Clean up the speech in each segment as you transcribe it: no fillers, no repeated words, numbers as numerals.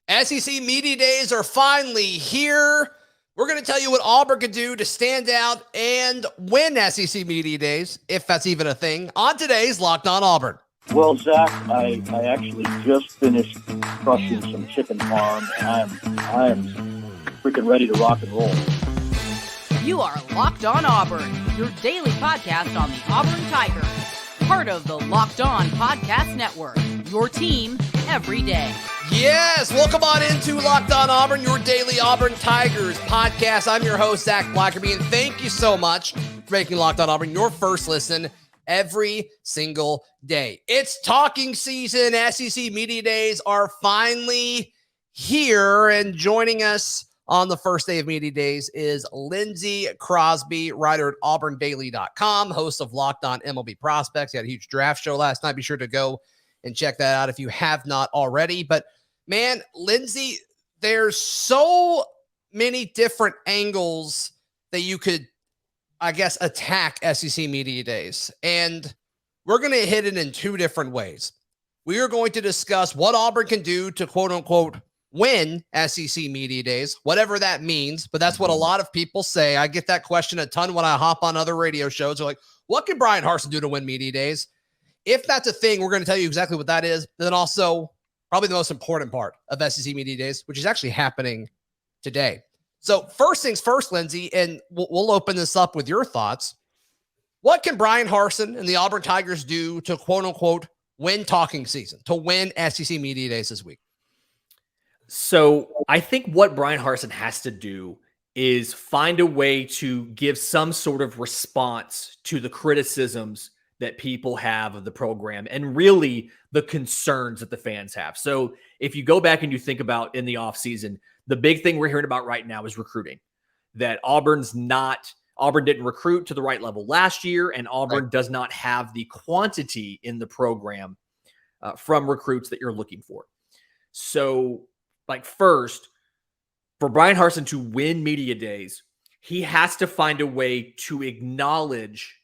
SEC Media Days are finally here. We're going to tell you what Auburn could do to stand out and win SEC Media Days, if that's even a thing, on today's Locked On Auburn. Well, Zach, I actually just finished crushing some chicken farm, and I am freaking ready to rock and roll. You are Locked On Auburn, your daily podcast on the Auburn Tigers, part of the Locked On Podcast Network, your team every day. Yes, welcome on into Locked On Auburn, your daily Auburn Tigers podcast. I'm your host, Zac Blackerby, and thank you so much for making Locked On Auburn your first listen every single day. It's talking season. SEC Media Days are finally here, and joining us on the first day of Media Days is Lindsay, Crosby, writer at auburndaily.com, host of Locked On MLB Prospects. He had a huge draft show last night. Be sure to go and check that out if you have not already. But man, Lindsay, there's so many different angles that you could, I guess, attack SEC Media Days. And we're going to hit it in two different ways. We are going to discuss what Auburn can do to quote unquote win SEC Media Days, whatever that means. But that's what a lot of people say. I get that question a ton when I hop on other radio shows. They're like, what can Bryan Harsin do to win Media Days? If that's a thing, we're going to tell you exactly what that is. And then also probably the most important part of SEC Media Days, which is actually happening today. So first things first, Lindsay, and we'll open this up with your thoughts. What can Bryan Harsin and the Auburn Tigers do to quote unquote win talking season, to win SEC Media Days this week? So I think what Bryan Harsin has to do is find a way to give some sort of response to the criticisms that people have of the program and really the concerns that the fans have. So if you go back and you think about in the offseason, the big thing we're hearing about right now is recruiting. That Auburn didn't recruit to the right level last year, and Auburn does not have the quantity in the program from recruits that you're looking for. So, first, for Bryan Harsin to win Media Days, he has to find a way to acknowledge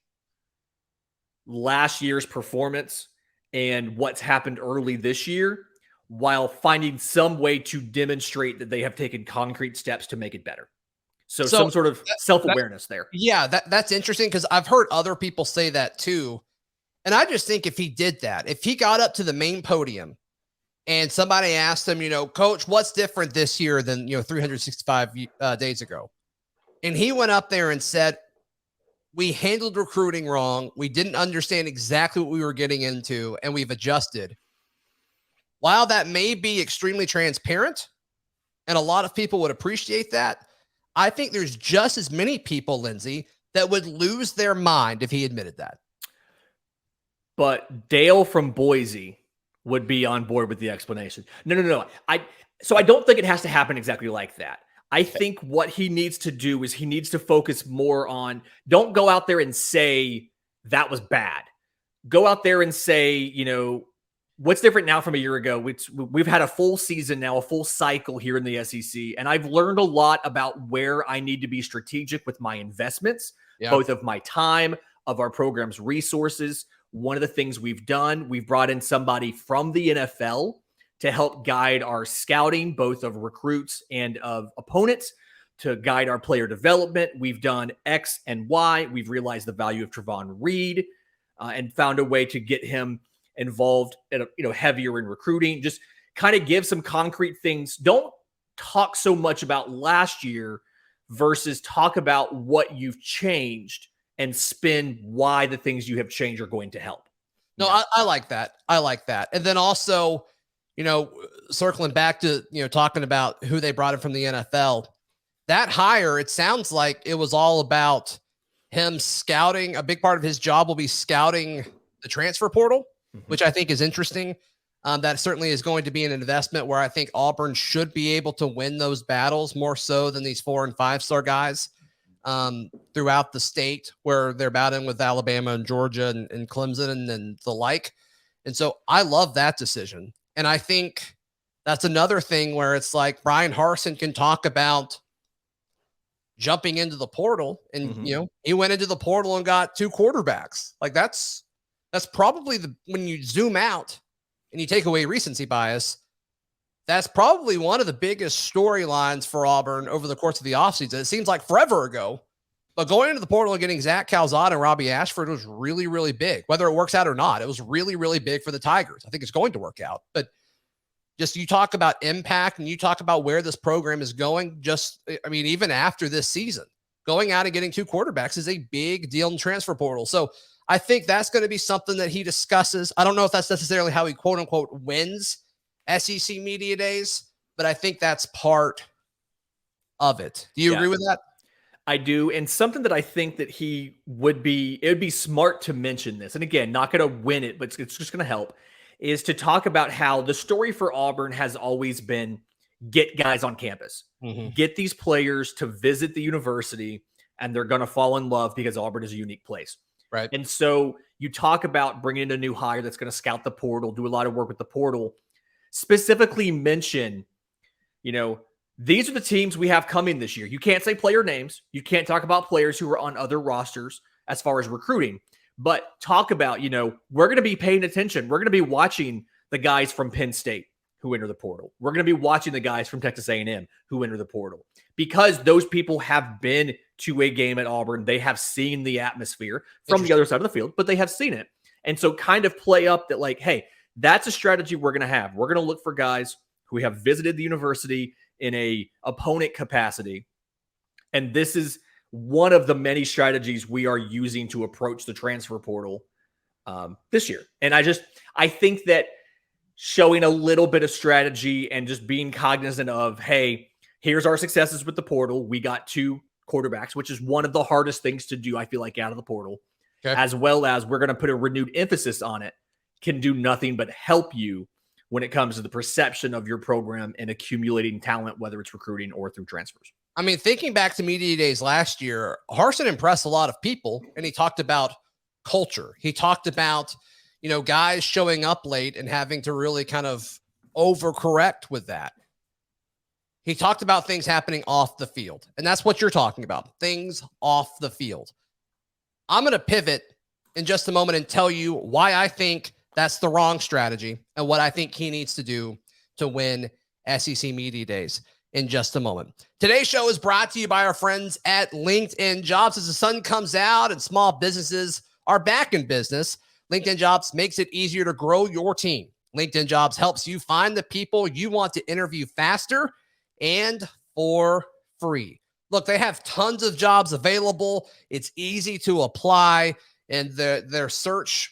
last year's performance and what's happened early this year, while finding some way to demonstrate that they have taken concrete steps to make it better. So some sort of self-awareness there. Yeah, that's interesting because I've heard other people say that too. And I just think if he did that, if he got up to the main podium and somebody asked him, Coach, what's different this year than, 365 days ago? And he went up there and said, we handled recruiting wrong. We didn't understand exactly what we were getting into, and we've adjusted. While that may be extremely transparent, and a lot of people would appreciate that, I think there's just as many people, Lindsay, that would lose their mind if he admitted that. But Dale from Boise would be on board with the explanation. No. So I don't think it has to happen exactly like that. I think what he needs to do is he needs to focus more on, don't go out there and say that was bad. Go out there and say, what's different now from a year ago? We've had a full season now, a full cycle here in the SEC, and I've learned a lot about where I need to be strategic with my investments, both of my time, of our program's resources. One of the things we've done, we've brought in somebody from the NFL to help guide our scouting, both of recruits and of opponents, to guide our player development. We've done X and Y. We've realized the value of Trevon Reed and found a way to get him involved at heavier in recruiting. Just kind of give some concrete things. Don't talk so much about last year versus talk about what you've changed and spin why the things you have changed are going to help. No, I like that. And then also, circling back to, talking about who they brought in from the NFL, that hire, it sounds like it was all about him scouting. A big part of his job will be scouting the transfer portal, which I think is interesting. That certainly is going to be an investment where I think Auburn should be able to win those battles more so than these 4- and 5-star guys throughout the state where they're battling with Alabama and Georgia and Clemson and the like. And so I love that decision. And I think that's another thing where it's like Bryan Harsin can talk about jumping into the portal and, he went into the portal and got 2 quarterbacks. Like that's probably when you zoom out and you take away recency bias, that's probably one of the biggest storylines for Auburn over the course of the offseason. It seems like forever ago, but going into the portal and getting Zach Calzada and Robbie Ashford was really, really big. Whether it works out or not, it was really, really big for the Tigers. I think it's going to work out. But just you talk about impact and you talk about where this program is going, even after this season, going out and getting 2 quarterbacks is a big deal in the transfer portal. So I think that's going to be something that he discusses. I don't know if that's necessarily how he quote unquote wins SEC Media Days, but I think that's part of it. Do you agree with that? I do. And something that I think that it would be smart to mention this. And again, not going to win it, but it's just going to help, is to talk about how the story for Auburn has always been get guys on campus, get these players to visit the university, and they're going to fall in love because Auburn is a unique place. Right. And so you talk about bringing in a new hire that's going to scout the portal, do a lot of work with the portal, specifically mention, these are the teams we have coming this year. You can't say player names. You can't talk about players who are on other rosters as far as recruiting, but talk about, we're going to be paying attention. We're going to be watching the guys from Penn State who enter the portal. We're going to be watching the guys from Texas A&M who enter the portal, because those people have been to a game at Auburn. They have seen the atmosphere from the other side of the field, but they have seen it. And so kind of play up that like, hey, that's a strategy we're going to have. We're going to look for guys who have visited the university in a opponent capacity. And this is one of the many strategies we are using to approach the transfer portal this year. And I think that showing a little bit of strategy and just being cognizant of, hey, here's our successes with the portal. We got 2 quarterbacks, which is one of the hardest things to do, I feel like, out of the portal, as well as we're going to put a renewed emphasis on it, can do nothing but help you when it comes to the perception of your program and accumulating talent, whether it's recruiting or through transfers. I mean, thinking back to Media Days last year, Harsin impressed a lot of people, and he talked about culture. He talked about, guys showing up late and having to really kind of overcorrect with that. He talked about things happening off the field, and that's what you're talking about, things off the field. I'm going to pivot in just a moment and tell you why I think that's the wrong strategy and what I think he needs to do to win SEC Media Days in just a moment. Today's show is brought to you by our friends at LinkedIn Jobs. As the sun comes out and small businesses are back in business, LinkedIn Jobs makes it easier to grow your team. LinkedIn Jobs helps you find the people you want to interview faster and for free. Look, they have tons of jobs available. It's easy to apply, and their search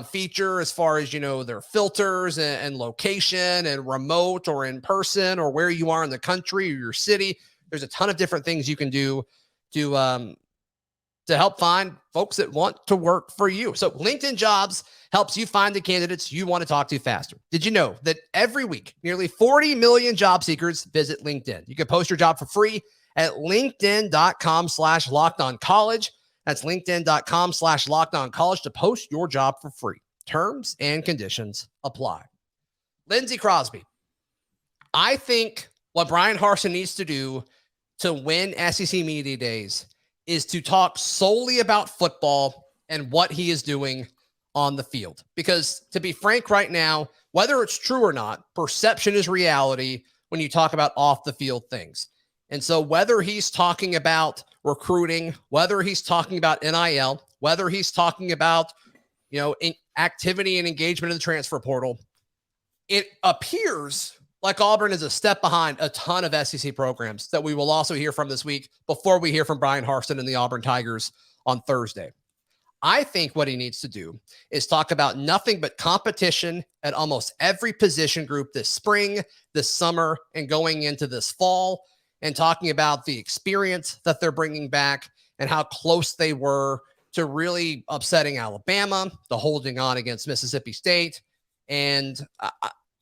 feature as far as, their filters and location and remote or in person or where you are in the country or your city. There's a ton of different things you can do to help find folks that want to work for you. So LinkedIn Jobs helps you find the candidates you want to talk to faster. Did you know that every week, nearly 40 million job seekers visit LinkedIn? You can post your job for free at linkedin.com/lockedoncollege. That's linkedin.com/lockedoncollege to post your job for free. Terms and conditions apply. Lindsay Crosby. I think what Bryan Harsin needs to do to win SEC Media Days is to talk solely about football and what he is doing on the field. Because to be frank right now, whether it's true or not, perception is reality when you talk about off the field things. And so whether he's talking about recruiting, whether he's talking about NIL, whether he's talking about, activity and engagement in the transfer portal, it appears like Auburn is a step behind a ton of SEC programs that we will also hear from this week before we hear from Bryan Harsin and the Auburn Tigers on Thursday. I think what he needs to do is talk about nothing but competition at almost every position group this spring, this summer, and going into this fall, and talking about the experience that they're bringing back and how close they were to really upsetting Alabama, the holding on against Mississippi State. And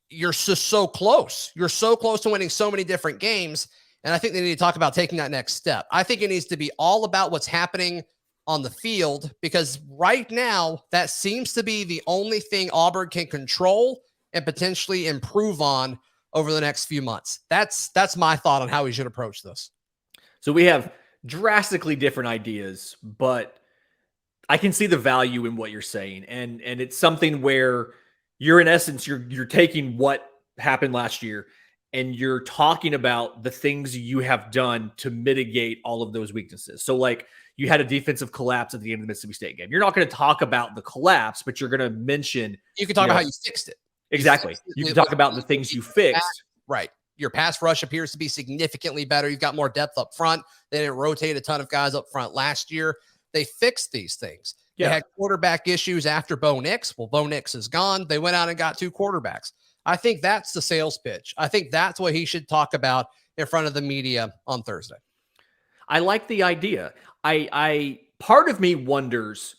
you're just so close. You're so close to winning so many different games. And I think they need to talk about taking that next step. I think it needs to be all about what's happening on the field, because right now that seems to be the only thing Auburn can control and potentially improve on over the next few months. That's my thought on how we should approach this. So we have drastically different ideas, but I can see the value in what you're saying. And it's something where you're in essence, you're taking what happened last year, and you're talking about the things you have done to mitigate all of those weaknesses. So like you had a defensive collapse at the end of the Mississippi State game. You're not going to talk about the collapse, but you're going to mention. You can talk about how you fixed it. Exactly. You can talk about the things you fixed. Right. Your pass rush appears to be significantly better. You've got more depth up front. They didn't rotate a ton of guys up front last year. They fixed these things. They had quarterback issues after Bo Nix. Well, Bo Nix is gone. They went out and got 2 quarterbacks. I think that's the sales pitch. I think that's what he should talk about in front of the media on Thursday. I like the idea. I part of me wonders.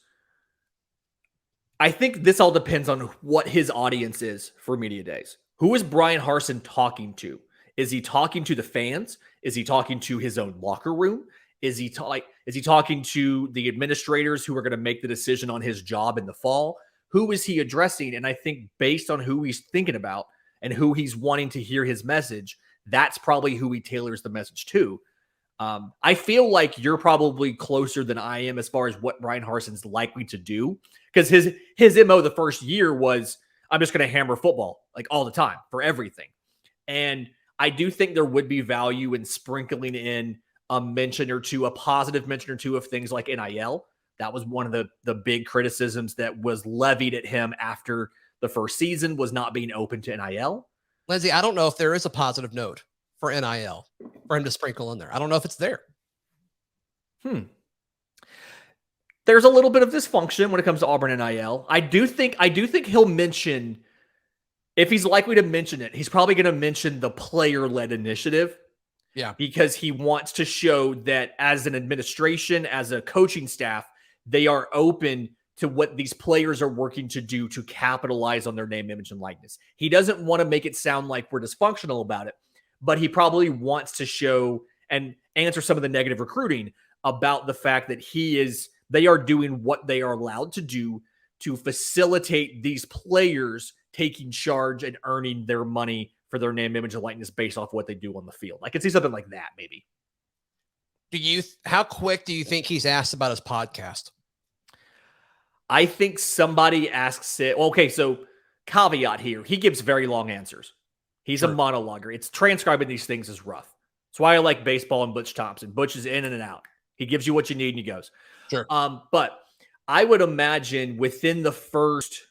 I think this all depends on what his audience is for media days. Who is Bryan Harsin talking to? Is he talking to the fans? Is he talking to his own locker room? Is he talking to the administrators who are going to make the decision on his job in the fall? Who is he addressing? And I think based on who he's thinking about and who he's wanting to hear his message, that's probably who he tailors the message to. I feel like you're probably closer than I am as far as what Bryan Harsin's likely to do, because his MO the first year was, I'm just going to hammer football like all the time for everything. And I do think there would be value in sprinkling in a mention or two, a positive mention or two of things like NIL. That was one of the big criticisms that was levied at him after the first season, was not being open to NIL. Lindsay, I don't know if there is a positive note for NIL for him to sprinkle in there. I don't know if it's there. There's a little bit of dysfunction when it comes to Auburn NIL. I do think he'll mention, if he's likely to mention it, he's probably going to mention the player-led initiative. Yeah. Because he wants to show that as an administration, as a coaching staff, they are open to what these players are working to do to capitalize on their name, image, and likeness. He doesn't want to make it sound like we're dysfunctional about it, but he probably wants to show and answer some of the negative recruiting about the fact that they are doing what they are allowed to do to facilitate these players taking charge and earning their money for their name, image, and likeness based off what they do on the field. I could see something like that, maybe. How quick do you think he's asked about his podcast? I think somebody asks it. Well, okay, so caveat here. He gives very long answers. He's a monologuer. It's transcribing these things is rough. That's why I like baseball and Butch Thompson. Butch is in and out. He gives you what you need and he goes. Sure. But I would imagine within the first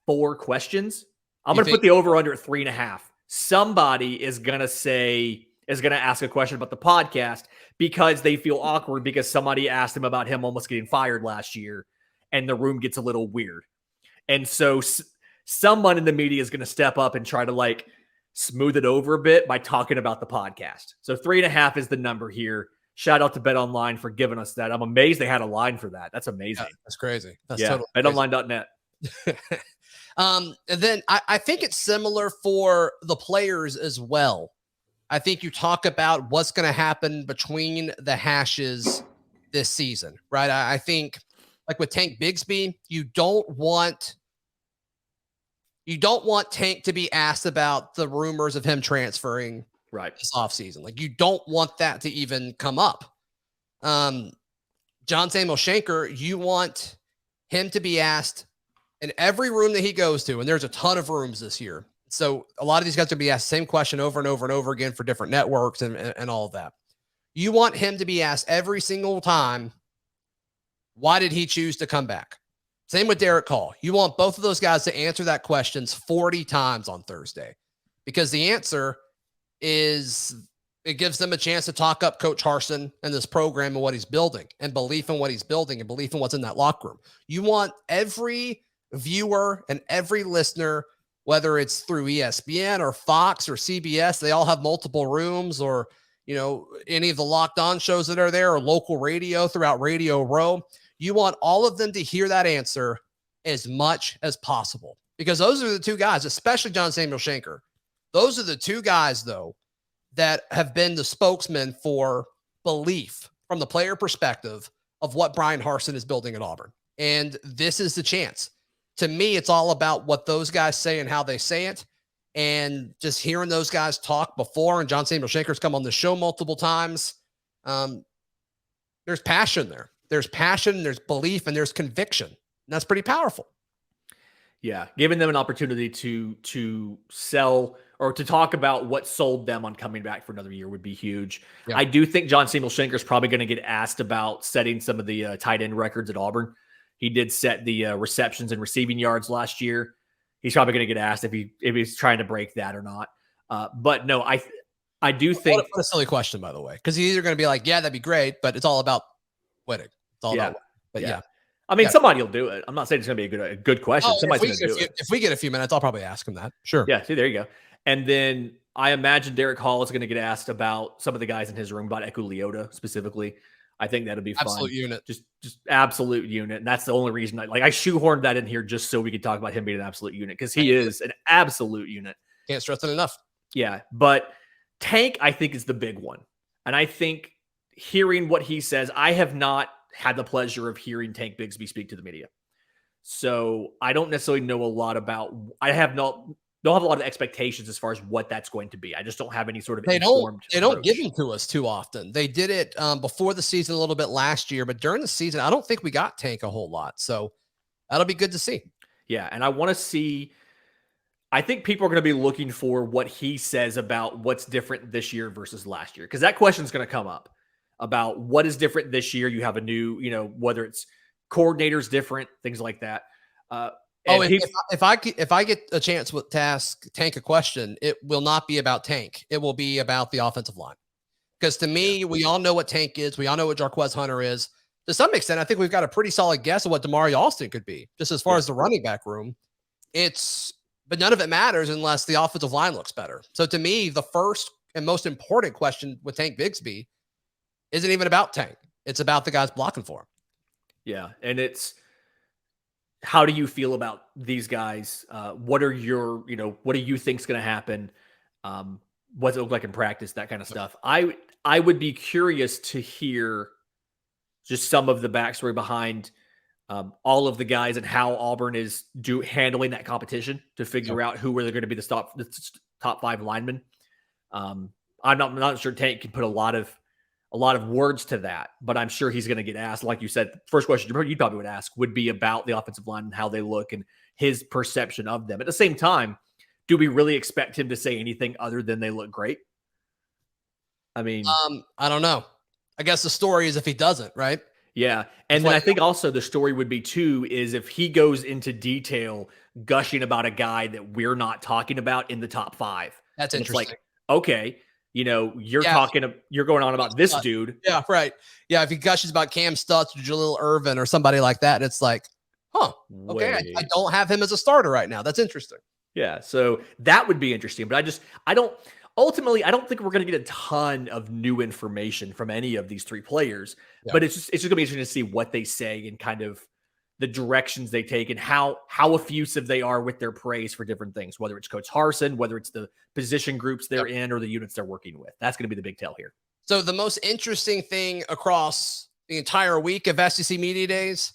4 questions, I'm going to put the over-under at 3.5. Somebody is going to ask a question about the podcast because they feel awkward because somebody asked him about him almost getting fired last year, and the room gets a little weird. And so someone in the media is going to step up and try to smooth it over a bit by talking about the podcast. So 3.5 is the number here. Shout out to BetOnline for giving us that. I'm amazed they had a line for that. That's amazing. Yeah, that's crazy. That's totally BetOnline.net. And then I think it's similar for the players as well. I think you talk about what's going to happen between the hashes this season, right? I think like with Tank Bigsby, you don't want Tank to be asked about the rumors of him transferring this offseason. Like you don't want that to even come up. John Samuel Shenker, you want him to be asked in every room that he goes to, and there's a ton of rooms this year. So a lot of these guys will be asked the same question over and over and over again for different networks and all of that. You want him to be asked every single time, why did he choose to come back? Same with Derick Hall. You want both of those guys to answer that questions 40 times on Thursday, because the answer is it gives them a chance to talk up Coach Harsin and this program and what he's building and belief in what he's building and belief in what's in that locker room. You want every viewer and every listener, whether it's through ESPN or Fox or CBS, they all have multiple rooms, or, any of the Locked On shows that are there, or local radio throughout Radio Row. You want all of them to hear that answer as much as possible, because those are the 2 guys, especially John Samuel Shenker. Those are the 2 guys, though, that have been the spokesman for belief from the player perspective of what Bryan Harsin is building at Auburn. And this is the chance. To me, it's all about what those guys say and how they say it. And just hearing those guys talk before, and John Samuel Shenker's come on the show multiple times, there's passion there. There's passion, there's belief, and there's conviction. And that's pretty powerful. Yeah, giving them an opportunity to sell or to talk about what sold them on coming back for another year would be huge. Yeah. I do think Samuel Shenker is probably going to get asked about setting some of the tight end records at Auburn. He did set the receptions and receiving yards last year. He's probably going to get asked if he's trying to break that or not. But no, I do think what a silly question, by the way, because he's either going to be like, yeah, that'd be great, but it's all about winning. It's all about winning. But yeah. I mean, somebody will do it. I'm not saying it's going to be a good question. Somebody's going to do it. If we get a few minutes, I'll probably ask him that. Sure. Yeah. See, there you go. And then I imagine Derick Hall is going to get asked about some of the guys in his room, about Eku Leota specifically. I think that'll be fun. Absolute unit. Just absolute unit. And that's the only reason I shoehorned that in here just so we could talk about him being an absolute unit, because he is an absolute unit. Can't stress it enough. Yeah. But Tank, I think, is the big one. And I think hearing what he says, I have not had the pleasure of hearing Tank Bigsby speak to the media. So I don't necessarily know a lot about, don't have a lot of expectations as far as what that's going to be. I just don't have any sort of informed They don't give them to us too often. They did it before the season a little bit last year, but during the season, I don't think we got Tank a whole lot. So that'll be good to see. Yeah. And I want to see, I think people are going to be looking for what he says about what's different this year versus last year, because that question is going to come up about what is different this year. You have a new, whether it's coordinators different, things like that. If I get a chance to ask Tank a question, it will not be about Tank. It will be about the offensive line. Because to me, we all know what Tank is. We all know what Jarquez Hunter is. To some extent, I think we've got a pretty solid guess of what Damari Alston could be, just as far as the running back room. But none of it matters unless the offensive line looks better. So to me, the first and most important question with Tank Bigsby isn't even about Tank. It's about the guys blocking for him. Yeah. And it's, how do you feel about these guys? What do you think is going to happen? What does it look like in practice? That kind of stuff. I would be curious to hear just some of the backstory behind all of the guys and how Auburn is handling that competition to figure out who are going to be the top 5 linemen. I'm not sure Tank can put a lot of words to that, but I'm sure he's going to get asked. Like you said, first question you probably would ask would be about the offensive line and how they look and his perception of them. At the same time, do we really expect him to say anything other than they look great? I mean, I don't know. I guess the story is if he doesn't, right? Yeah. And then I think also the story would be too, is if he goes into detail gushing about a guy that we're not talking about in the top 5. That's interesting. It's like, okay, you're going on about this dude. Yeah, right. Yeah, if he gushes about Cam Stutz or Jaleel Irvin or somebody like that, it's like, okay, I don't have him as a starter right now. That's interesting. Yeah, so that would be interesting. But I don't think we're going to get a ton of new information from any of these 3 players. Yeah. But it's just going to be interesting to see what they say and kind of the directions they take and how effusive they are with their praise for different things, whether it's Coach Harsin, whether it's the position groups they're in or the units they're working with. That's going to be the big tell here. So the most interesting thing across the entire week of SEC Media Days,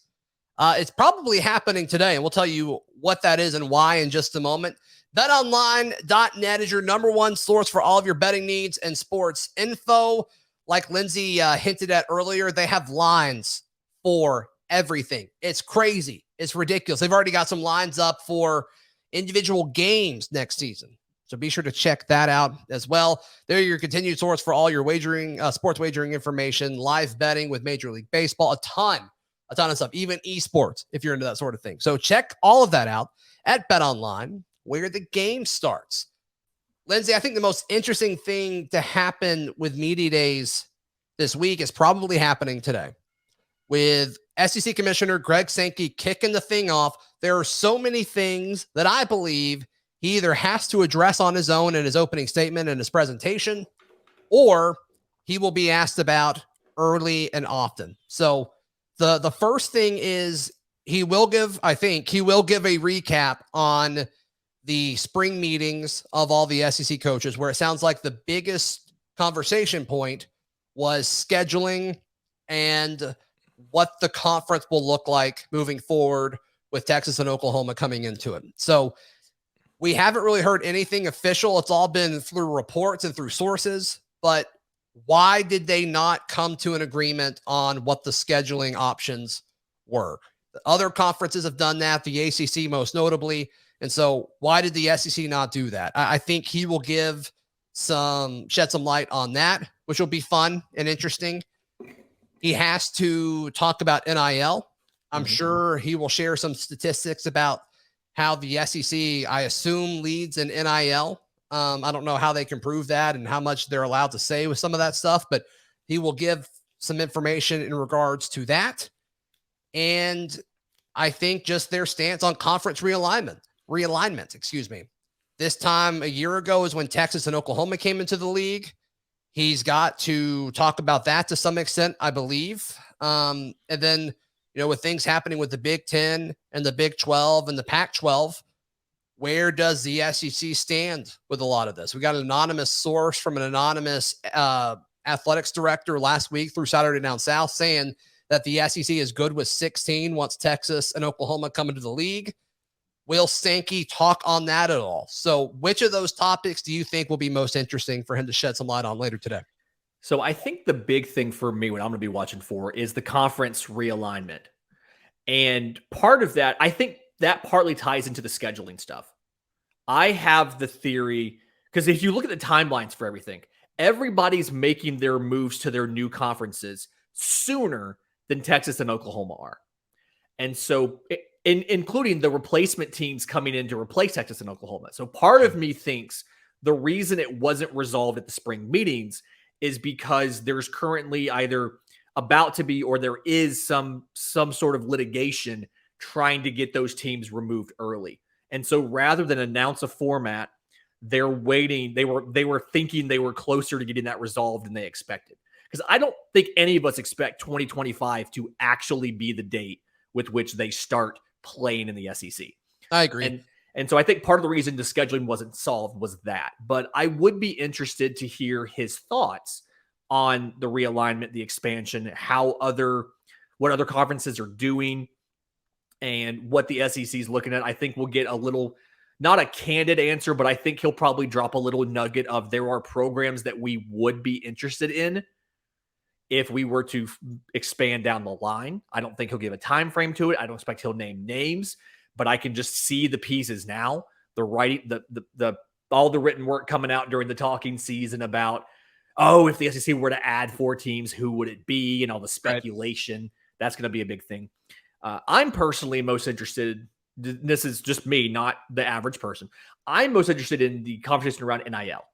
it's probably happening today, and we'll tell you what that is and why in just a moment. BetOnline.net is your number one source for all of your betting needs and sports info. Like Lindsay hinted at earlier, they have lines for everything. It's crazy. It's ridiculous. They've already got some lines up for individual games next season. So be sure to check that out as well. They're your continued source for all your wagering, sports wagering information, live betting with Major League Baseball, a ton of stuff, even esports, if you're into that sort of thing. So check all of that out at BetOnline, where the game starts. Lindsay, I think the most interesting thing to happen with Media Days this week is probably happening today. With SEC Commissioner Greg Sankey kicking the thing off, there are so many things that I believe he either has to address on his own in his opening statement and his presentation, or he will be asked about early and often. So the first thing is he will give a recap on the spring meetings of all the SEC coaches, where it sounds like the biggest conversation point was scheduling and what the conference will look like moving forward with Texas and Oklahoma coming into it. So we haven't really heard anything official. It's all been through reports and through sources, but why did they not come to an agreement on what the scheduling options were? Other conferences have done that, the ACC most notably. And so why did the SEC not do that? I think he will shed some light on that, which will be fun and interesting. He has to talk about NIL. I'm sure he will share some statistics about how the SEC, I assume, leads in NIL. I don't know how they can prove that and how much they're allowed to say with some of that stuff, but he will give some information in regards to that. And I think just their stance on conference realignment, excuse me. This time a year ago is when Texas and Oklahoma came into the league. He's got to talk about that to some extent, I believe. And then, with things happening with the Big Ten and the Big 12 and the Pac-12, where does the SEC stand with a lot of this? We got an anonymous source from an anonymous athletics director last week through Saturday Down South saying that the SEC is good with 16 once Texas and Oklahoma come into the league. Will Sankey talk on that at all? So which of those topics do you think will be most interesting for him to shed some light on later today? So I think the big thing for me, what I'm going to be watching for, is the conference realignment. And part of that, I think that partly ties into the scheduling stuff. I have the theory, because if you look at the timelines for everything, everybody's making their moves to their new conferences sooner than Texas and Oklahoma are. And so, including the replacement teams coming in to replace Texas and Oklahoma. So part of me thinks the reason it wasn't resolved at the spring meetings is because there's currently either about to be or there is some sort of litigation trying to get those teams removed early. And so rather than announce a format, they're waiting. They were thinking they were closer to getting that resolved than they expected. Because I don't think any of us expect 2025 to actually be the date with which they start playing in the SEC. I agree. And so I think part of the reason the scheduling wasn't solved was that. But I would be interested to hear his thoughts on the realignment, the expansion, what other conferences are doing, and what the SEC is looking at. I think we'll get a little, not a candid answer, but I think he'll probably drop a little nugget of there are programs that we would be interested in if we were to expand down the line. I don't think he'll give a time frame to it. I don't expect he'll name names, but I can just see the pieces now. The writing, all the written work coming out during the talking season about, if the SEC were to add 4 teams, who would it be? And all the speculation. Right. That's going to be a big thing. I'm personally most interested. This is just me, not the average person. I'm most interested in the conversation around NIL,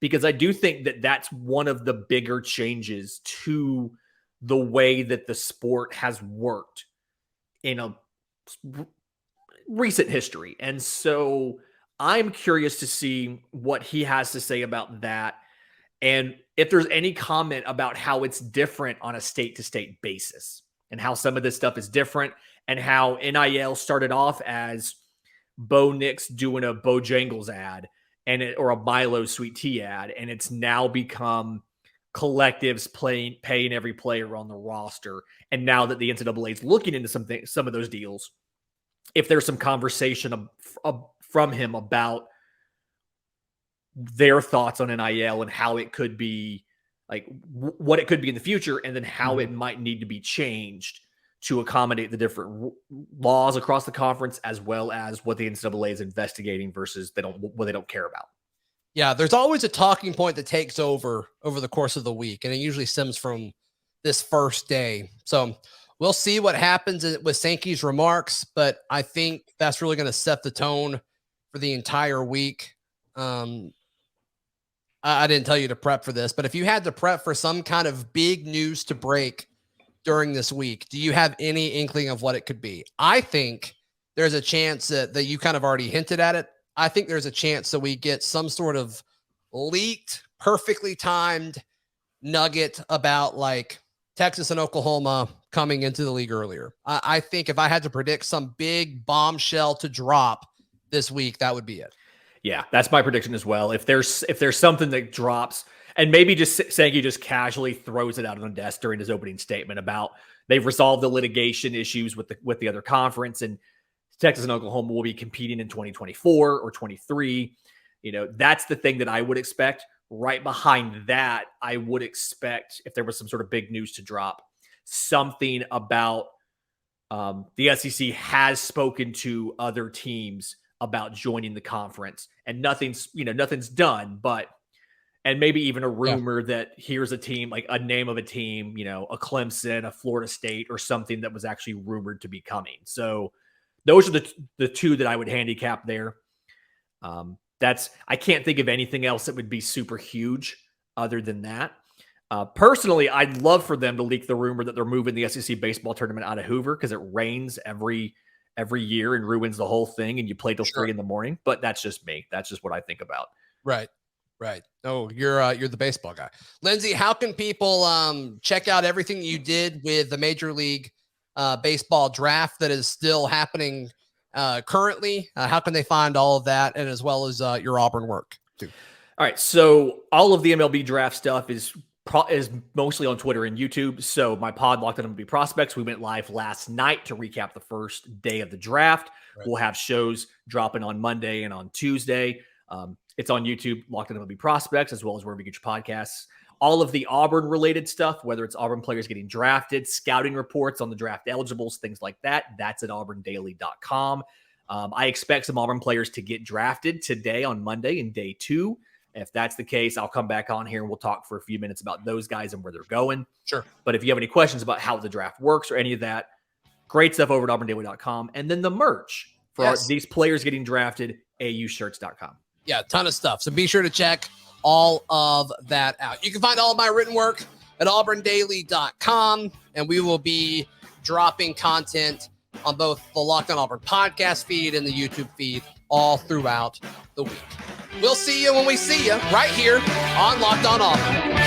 because I do think that that's one of the bigger changes to the way that the sport has worked in a recent history. And so I'm curious to see what he has to say about that. And if there's any comment about how it's different on a state-to-state basis and how some of this stuff is different, and how NIL started off as Bo Nix doing a Bojangles ad or a Milo Sweet Tea ad, and it's now become collectives paying every player on the roster. And now that the NCAA is looking into some of those deals, if there's some conversation from him about their thoughts on NIL and how it could be, like what it could be in the future, and then how it might need to be changed to accommodate the different laws across the conference, as well as what the NCAA is investigating versus what they don't care about. Yeah, there's always a talking point that takes over the course of the week, and it usually stems from this first day. So we'll see what happens with Sankey's remarks, but I think that's really going to set the tone for the entire week. I didn't tell you to prep for this, but if you had to prep for some kind of big news to break during this week, do you have any inkling of what it could be? I think there's a chance that you kind of already hinted at it. I think there's a chance that we get some sort of leaked, perfectly timed nugget about like Texas and Oklahoma coming into the league earlier. I think if I had to predict some big bombshell to drop this week, that would be it. Yeah, that's my prediction as well. If there's something that drops, and maybe just Sankey just casually throws it out on the desk during his opening statement about they've resolved the litigation issues with the other conference, and Texas and Oklahoma will be competing in 2024 or 23. That's the thing that I would expect. Right behind that, I would expect, if there was some sort of big news to drop, something about the SEC has spoken to other teams about joining the conference, and nothing's done, and maybe even a rumor that here's a team, like a name of a team, a Clemson, a Florida State, or something that was actually rumored to be coming. So those are the two that I would handicap there. I can't think of anything else that would be super huge other than that. Personally, I'd love for them to leak the rumor that they're moving the SEC baseball tournament out of Hoover because it rains every year and ruins the whole thing, and you play till 3 a.m. But that's just me. That's just what I think about. Right. Oh, you're the baseball guy. Lindsay, how can people check out everything you did with the Major League Baseball draft that is still happening currently? How can they find all of that, and as well as your Auburn work too? All right. So all of the MLB draft stuff is mostly on Twitter and YouTube. So my pod, Locked On MLB Prospects, we went live last night to recap the first day of the draft. Right. We'll have shows dropping on Monday and on Tuesday. It's on YouTube, Locked On MLB Prospects, as well as wherever you get your podcasts. All of the Auburn-related stuff, whether it's Auburn players getting drafted, scouting reports on the draft eligibles, things like that, that's at auburndaily.com. I expect some Auburn players to get drafted today on Monday in day 2. If that's the case, I'll come back on here and we'll talk for a few minutes about those guys and where they're going. Sure. But if you have any questions about how the draft works or any of that, great stuff over at auburndaily.com. And then the merch for these players getting drafted, aushirts.com. Yeah, a ton of stuff. So be sure to check all of that out. You can find all of my written work at auburndaily.com, and we will be dropping content on both the Locked On Auburn podcast feed and the YouTube feed all throughout the week. We'll see you when we see you right here on Locked On Auburn.